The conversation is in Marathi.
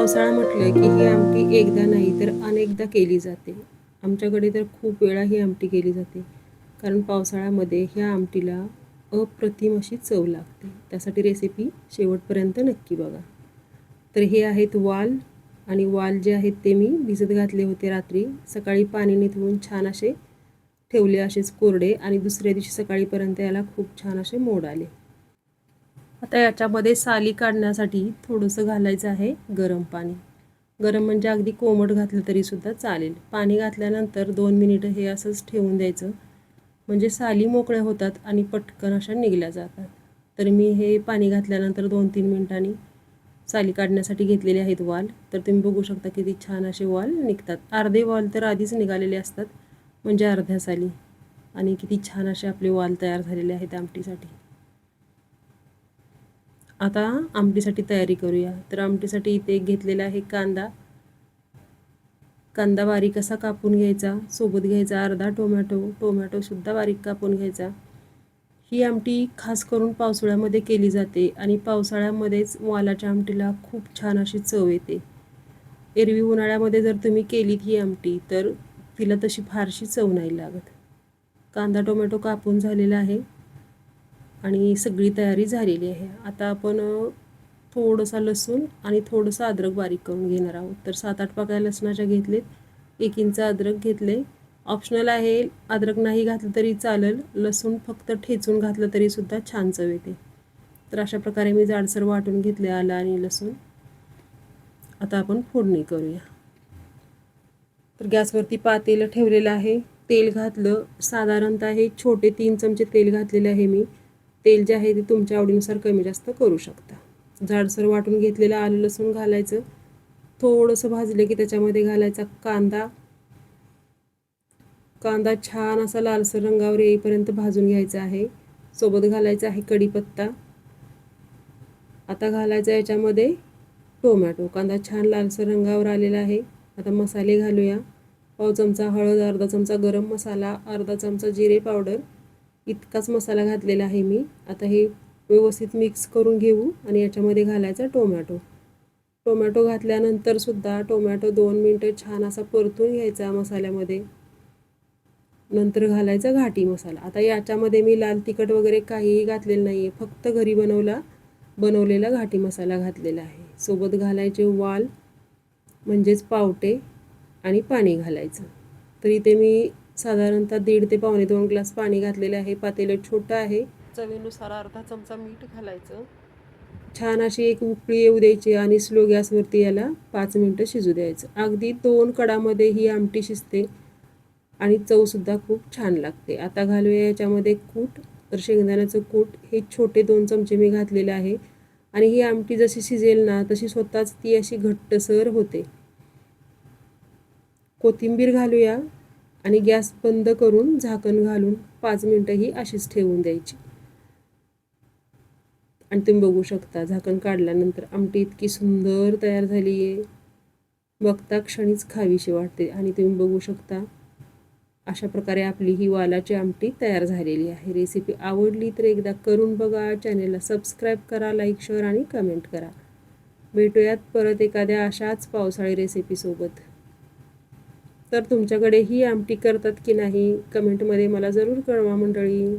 पावसाळा म्हटलं की ही आमटी एकदा नाही तर अनेकदा केली जाते. आमच्याकडे तर खूप वेळा ही आमटी केली जाते. कारण पावसाळ्यामध्ये ह्या आमटीला अप्रतिम अशी चव लागते. त्यासाठी रेसिपी शेवटपर्यंत नक्की बघा. तर हे आहेत वाल आणि वाल जे आहेत ते मी भिजत घातले होते रात्री. सकाळी पाणी निथळून छान असे ठेवले असेच कोरडे आणि दुसऱ्या दिवशी सकाळीपर्यंत याला खूप छान असे मोड आले. आता याच्यामध्ये साली काढण्यासाठी थोडंसं घालायचं आहे गरम पाणी. गरम म्हणजे अगदी कोमट घातलं तरीसुद्धा चालेल. पाणी घातल्यानंतर 2 मिनिटं हे असंच ठेवून द्यायचं, म्हणजे साली मोकळ्या होतात आणि पटकन अशा निघल्या जातात. तर मी हे पाणी घातल्यानंतर 2-3 मिनिटांनी साली काढण्यासाठी घेतलेले आहेत वाल. तर तुम्ही बघू शकता किती छान असे वाल निघतात. अर्धे वाल तर आधीच निघालेले असतात, म्हणजे अर्ध्या साली. आणि किती छान असे आपले वाल तयार झालेले आहेत आमटीसाठी. आता आमटीसाठी तयारी करूया. तर आमटीसाठी इथे घेतलेला आहे कांदा. कांदा बारीक असा कापून घ्यायचा. सोबत घ्यायचा अर्धा टोमॅटो. टोमॅटोसुद्धा बारीक कापून घ्यायचा. ही आमटी खास करून पावसाळ्यामध्ये केली जाते आणि पावसाळ्यामध्येच वालाच्या आमटीला खूप छान अशी चव येते. एरवी उन्हाळ्यामध्ये जर तुम्ही केलीत ही आमटी तर तिला तशी फारशी चव नाही लागत. कांदा टोमॅटो कापून झालेला आहे आणि सगळी तयारी झालेली आहे. आता आपण थोडंसं लसूण आणि थोडंसं अद्रक बारीक करून घेणार आहोत. तर 7-8 पाकळ्या लसणाच्या घेतलेत. 1 इंच अद्रक घेतले. ऑप्शनल आहे, अद्रक नाही घातलं तरी चालेल. लसूण फक्त ठेचून घातलं तरीसुद्धा छान चव येते. तर अशा प्रकारे मी जाडसर वाटून घेतले आलं आणि लसूण. आता आपण फोडणी करूया. तर गॅसवरती पातेलं ठेवलेलं आहे. तेल घातलं. साधारणतः हे छोटे 3 चमचे तेल घातलेले आहे मी. तेल जे आहे ते तुमच्या आवडीनुसार कमी जास्त करू शकता. जाडसर वाटून घेतलेलं आलं लसूण घालायचं. थोडंसं भाजलं की त्याच्यामध्ये घालायचा कांदा. कांदा छान असा लालसर रंगावर येईपर्यंत भाजून घ्यायचा आहे. सोबत घालायचा आहे कढीपत्ता. आता घालायचा याच्यामध्ये टोमॅटो. कांदा छान लालसर रंगावर आलेला आहे. आता मसाले घालूया. पाव चमचा हळद, अर्धा चमचा गरम मसाला, अर्धा चमचा जिरे पावडर इतकाच मसाला घातलेला आहे मी. आता हे व्यवस्थित मिक्स करून घेऊ आणि याच्यामध्ये घालायचा टोमॅटो. टोमॅटो घातल्यानंतर सुद्धा टोमॅटो 2 मिनिटं छान असा परतून घ्यायचा मसाल्यामध्ये. नंतर घालायचा घाटी मसाला. आता याच्यामध्ये मी लाल तिखट वगैरे काहीही घातलेलं नाही आहे. फक्त घरी बनवलेला घाटी मसाला घातलेला आहे. सोबत घालायचे वाल म्हणजेच पावटे आणि पाणी घालायचं. तर इथे मी साधारणतः 1.5 ते पावणे 2 ग्लास पाणी घातलेले आहे. पातेलं छोटं आहे. चवीनुसार अर्धा चमचा मीठ घालायचं. छान अशी एक उकळी येऊ द्यायची आणि स्लो गॅसवरती याला 5 मिनिटं शिजू द्यायचं. अगदी 2 कडामध्ये ही आमटी शिजते आणि चवसुद्धा खूप छान लागते. आता घालूया याच्यामध्ये कूट. तर शेंगदाण्याचं कूट हे छोटे 2 चमचे मी घातलेले आहे आणि ही आमटी जशी शिजेल ना तशी स्वतःच ती अशी घट्टसर होते. कोथिंबीर घालूया आणि गॅस बंद करून झाकण घालून 5 मिनिटं ही अशीच ठेवून द्यायची. आणि तुम्ही बघू शकता झाकण काढल्यानंतर आमटी इतकी सुंदर तयार झाली आहे. बघता क्षणीच खावीशी वाटते. आणि तुम्ही बघू शकता अशा प्रकारे आपली ही वालाची आमटी तयार झालेली आहे. रेसिपी आवडली तर एकदा करून बघा. चॅनेलला सबस्क्राईब करा, लाईक, शेअर आणि कमेंट करा. भेटूयात परत एखाद्या अशाच पावसाळी रेसिपीसोबत. तर तुमच्याकडे ही आमटी करतात की नाही कमेंटमध्ये मला जरूर कळवा मंडळी.